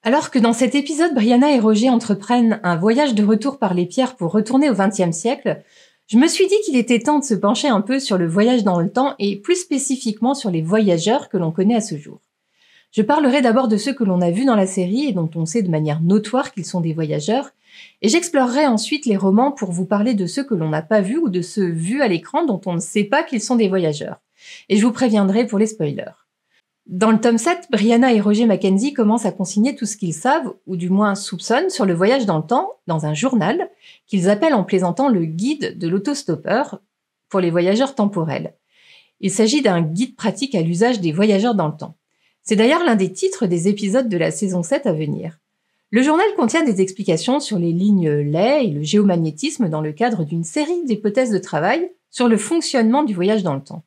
Alors que dans cet épisode, Brianna et Roger entreprennent un voyage de retour par les pierres pour retourner au XXe siècle, je me suis dit qu'il était temps de se pencher un peu sur le voyage dans le temps et plus spécifiquement sur les voyageurs que l'on connaît à ce jour. Je parlerai d'abord de ceux que l'on a vus dans la série et dont on sait de manière notoire qu'ils sont des voyageurs, et j'explorerai ensuite les romans pour vous parler de ceux que l'on n'a pas vus ou de ceux vus à l'écran dont on ne sait pas qu'ils sont des voyageurs. Et je vous préviendrai pour les spoilers. Dans le tome 7, Brianna et Roger Mackenzie commencent à consigner tout ce qu'ils savent, ou du moins soupçonnent, sur le voyage dans le temps, dans un journal, qu'ils appellent en plaisantant le guide de l'autostoppeur pour les voyageurs temporels. Il s'agit d'un guide pratique à l'usage des voyageurs dans le temps. C'est d'ailleurs l'un des titres des épisodes de la saison 7 à venir. Le journal contient des explications sur les lignes lait et le géomagnétisme dans le cadre d'une série d'hypothèses de travail sur le fonctionnement du voyage dans le temps.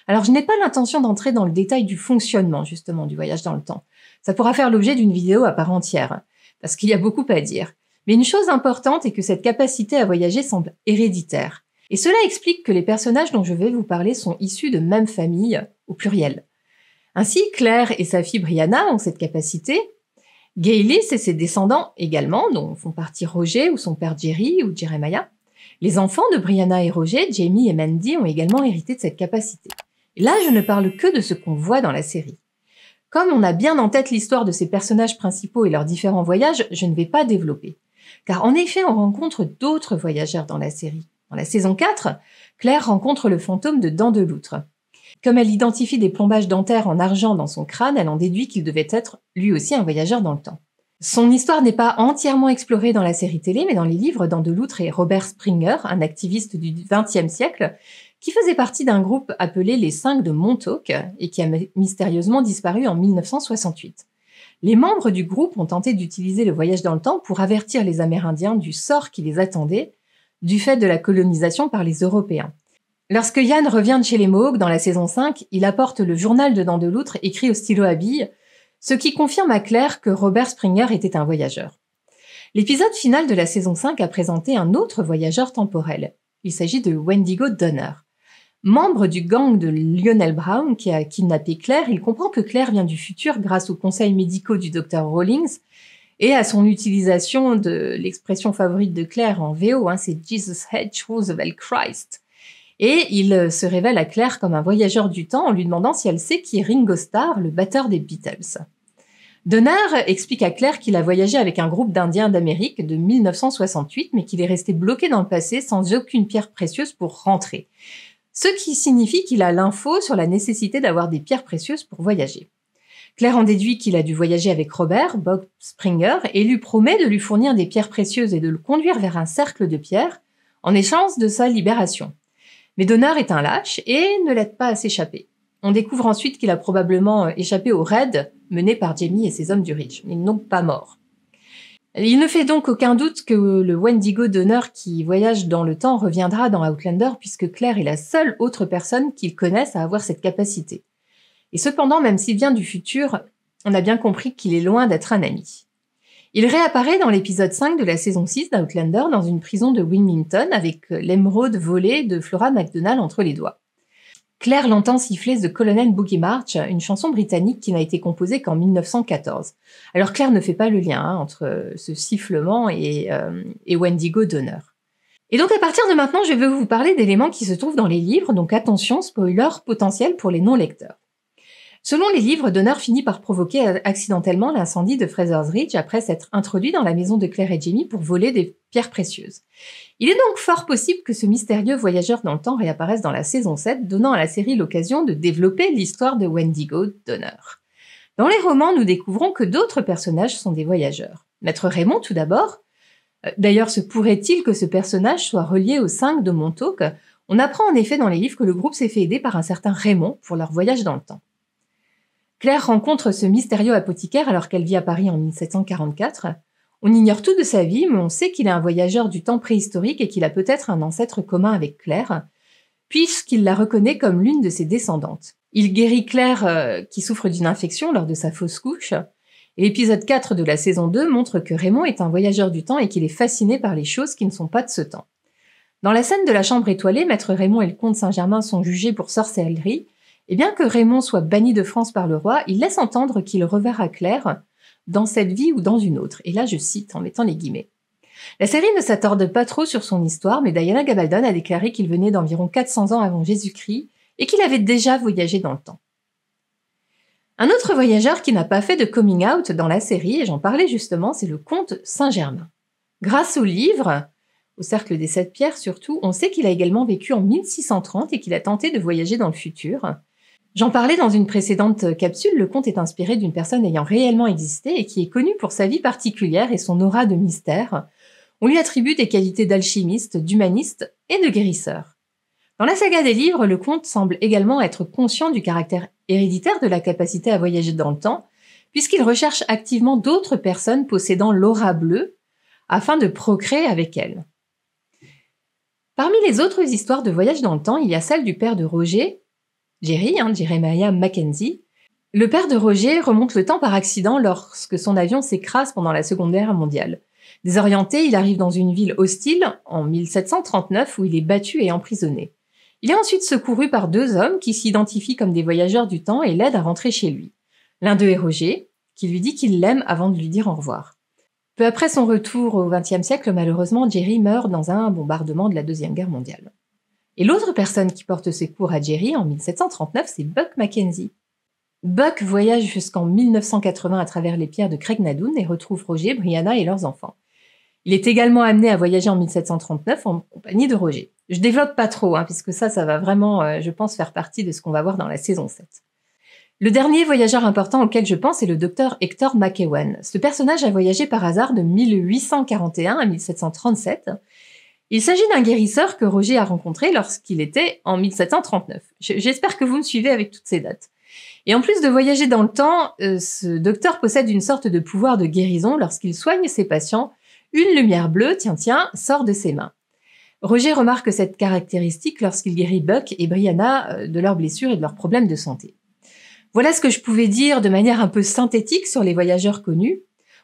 Alors, je n'ai pas l'intention d'entrer dans le détail du fonctionnement, justement, du voyage dans le temps. Ça pourra faire l'objet d'une vidéo à part entière, parce qu'il y a beaucoup à dire. Mais une chose importante est que cette capacité à voyager semble héréditaire. Et cela explique que les personnages dont je vais vous parler sont issus de même famille, au pluriel. Ainsi, Claire et sa fille Brianna ont cette capacité. Gaylis et ses descendants également, dont font partie Roger ou son père Jerry ou Jeremiah. Les enfants de Brianna et Roger, Jamie et Mandy, ont également hérité de cette capacité. Et là, je ne parle que de ce qu'on voit dans la série. Comme on a bien en tête l'histoire de ces personnages principaux et leurs différents voyages, je ne vais pas développer. Car en effet, on rencontre d'autres voyageurs dans la série. Dans la saison 4, Claire rencontre le fantôme de Dent de Loutre. Comme elle identifie des plombages dentaires en argent dans son crâne, elle en déduit qu'il devait être lui aussi un voyageur dans le temps. Son histoire n'est pas entièrement explorée dans la série télé, mais dans les livres, Dent de Loutre et Robert Springer, un activiste du XXe siècle, qui faisait partie d'un groupe appelé les 5 de Montauk et qui a mystérieusement disparu en 1968. Les membres du groupe ont tenté d'utiliser le voyage dans le temps pour avertir les Amérindiens du sort qui les attendait du fait de la colonisation par les Européens. Lorsque Ian revient de chez les Mohawks dans la saison 5, il apporte le journal de Dent de Loutre écrit au stylo à billes, ce qui confirme à Claire que Robert Springer était un voyageur. L'épisode final de la saison 5 a présenté un autre voyageur temporel. Il s'agit de Wendigo Donner. Membre du gang de Lionel Brown qui a kidnappé Claire, il comprend que Claire vient du futur grâce aux conseils médicaux du Dr Rawlings et à son utilisation de l'expression favorite de Claire en VO, c'est Jesus H. Roosevelt Christ. Et il se révèle à Claire comme un voyageur du temps en lui demandant si elle sait qui est Ringo Starr, le batteur des Beatles. Donner explique à Claire qu'il a voyagé avec un groupe d'Indiens d'Amérique de 1968, mais qu'il est resté bloqué dans le passé sans aucune pierre précieuse pour rentrer. Ce qui signifie qu'il a l'info sur la nécessité d'avoir des pierres précieuses pour voyager. Claire en déduit qu'il a dû voyager avec Robert, Bob Springer, et lui promet de lui fournir des pierres précieuses et de le conduire vers un cercle de pierres en échange de sa libération. Mais Donner est un lâche et ne l'aide pas à s'échapper. On découvre ensuite qu'il a probablement échappé au raid mené par Jamie et ses hommes du Ridge. Ils n'ont pas mort. Il ne fait donc aucun doute que le Wendigo Donner qui voyage dans le temps reviendra dans Outlander puisque Claire est la seule autre personne qu'ils connaissent à avoir cette capacité. Et cependant, même s'il vient du futur, on a bien compris qu'il est loin d'être un ami. Il réapparaît dans l'épisode 5 de la saison 6 d'Outlander dans une prison de Wilmington avec l'émeraude volée de Flora McDonald entre les doigts. Claire l'entend siffler The Colonel Boogie March, une chanson britannique qui n'a été composée qu'en 1914. Alors Claire ne fait pas le lien entre ce sifflement et Wendigo Donner. Et donc à partir de maintenant, je vais vous parler d'éléments qui se trouvent dans les livres, donc attention, spoiler potentiel pour les non-lecteurs. Selon les livres, Donner finit par provoquer accidentellement l'incendie de Fraser's Ridge après s'être introduit dans la maison de Claire et Jamie pour voler des pierres précieuses. Il est donc fort possible que ce mystérieux voyageur dans le temps réapparaisse dans la saison 7, donnant à la série l'occasion de développer l'histoire de Wendigo Donner. Dans les romans, nous découvrons que d'autres personnages sont des voyageurs. Maître Raymond, tout d'abord. D'ailleurs, se pourrait-il que ce personnage soit relié aux 5 de Montauk? On apprend en effet dans les livres que le groupe s'est fait aider par un certain Raymond pour leur voyage dans le temps. Claire rencontre ce mystérieux apothicaire alors qu'elle vit à Paris en 1744. On ignore tout de sa vie, mais on sait qu'il est un voyageur du temps préhistorique et qu'il a peut-être un ancêtre commun avec Claire, puisqu'il la reconnaît comme l'une de ses descendantes. Il guérit Claire qui souffre d'une infection lors de sa fausse couche, et l'épisode 4 de la saison 2 montre que Raymond est un voyageur du temps et qu'il est fasciné par les choses qui ne sont pas de ce temps. Dans la scène de la chambre étoilée, Maître Raymond et le comte Saint-Germain sont jugés pour sorcellerie, et bien que Raymond soit banni de France par le roi, il laisse entendre qu'il reverra Claire dans cette vie ou dans une autre. Et là, je cite en mettant les guillemets. La série ne s'attarde pas trop sur son histoire, mais Diana Gabaldon a déclaré qu'il venait d'environ 400 ans avant Jésus-Christ et qu'il avait déjà voyagé dans le temps. Un autre voyageur qui n'a pas fait de coming out dans la série, et j'en parlais justement, c'est le comte Saint-Germain. Grâce au livre, au Cercle des Sept Pierres surtout, on sait qu'il a également vécu en 1630 et qu'il a tenté de voyager dans le futur. J'en parlais dans une précédente capsule, le conte est inspiré d'une personne ayant réellement existé et qui est connue pour sa vie particulière et son aura de mystère. On lui attribue des qualités d'alchimiste, d'humaniste et de guérisseur. Dans la saga des livres, le conte semble également être conscient du caractère héréditaire de la capacité à voyager dans le temps, puisqu'il recherche activement d'autres personnes possédant l'aura bleue afin de procréer avec elles. Parmi les autres histoires de voyage dans le temps, il y a celle du père de Roger, Jeremiah Mackenzie. Le père de Roger remonte le temps par accident lorsque son avion s'écrase pendant la Seconde Guerre mondiale. Désorienté, il arrive dans une ville hostile en 1739 où il est battu et emprisonné. Il est ensuite secouru par deux hommes qui s'identifient comme des voyageurs du temps et l'aident à rentrer chez lui. L'un d'eux est Roger, qui lui dit qu'il l'aime avant de lui dire au revoir. Peu après son retour au XXe siècle, malheureusement, Jerry meurt dans un bombardement de la Deuxième Guerre mondiale. Et l'autre personne qui porte secours à Jerry en 1739, c'est Buck Mackenzie. Buck voyage jusqu'en 1980 à travers les pierres de Craignadoon et retrouve Roger, Brianna et leurs enfants. Il est également amené à voyager en 1739 en compagnie de Roger. Je développe pas trop, puisque ça va vraiment, je pense, faire partie de ce qu'on va voir dans la saison 7. Le dernier voyageur important auquel je pense est le docteur Hector McEwen. Ce personnage a voyagé par hasard de 1841 à 1737. Il s'agit d'un guérisseur que Roger a rencontré lorsqu'il était en 1739. J'espère que vous me suivez avec toutes ces dates. Et en plus de voyager dans le temps, ce docteur possède une sorte de pouvoir de guérison lorsqu'il soigne ses patients. Une lumière bleue, sort de ses mains. Roger remarque cette caractéristique lorsqu'il guérit Buck et Brianna de leurs blessures et de leurs problèmes de santé. Voilà ce que je pouvais dire de manière un peu synthétique sur les voyageurs connus.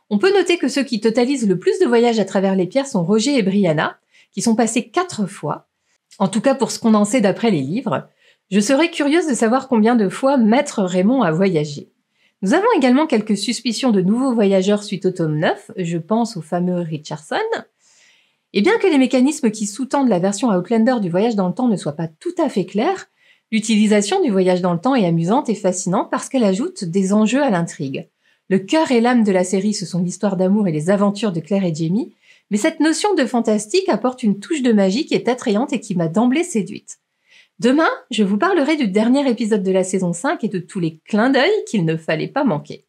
On peut noter que ceux qui totalisent le plus de voyages à travers les pierres sont Roger et Brianna, qui sont passés 4 fois, en tout cas pour ce qu'on en sait d'après les livres. Je serais curieuse de savoir combien de fois Maître Raymond a voyagé. Nous avons également quelques suspicions de nouveaux voyageurs suite au tome 9, je pense au fameux Richardson. Et bien que les mécanismes qui sous-tendent la version Outlander du voyage dans le temps ne soient pas tout à fait clairs, l'utilisation du voyage dans le temps est amusante et fascinante parce qu'elle ajoute des enjeux à l'intrigue. Le cœur et l'âme de la série, ce sont l'histoire d'amour et les aventures de Claire et Jamie, mais cette notion de fantastique apporte une touche de magie qui est attrayante et qui m'a d'emblée séduite. Demain, je vous parlerai du dernier épisode de la saison 5 et de tous les clins d'œil qu'il ne fallait pas manquer.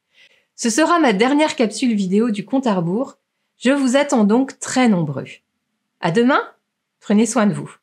Ce sera ma dernière capsule vidéo du compte à rebours. Je vous attends donc très nombreux. À demain, prenez soin de vous.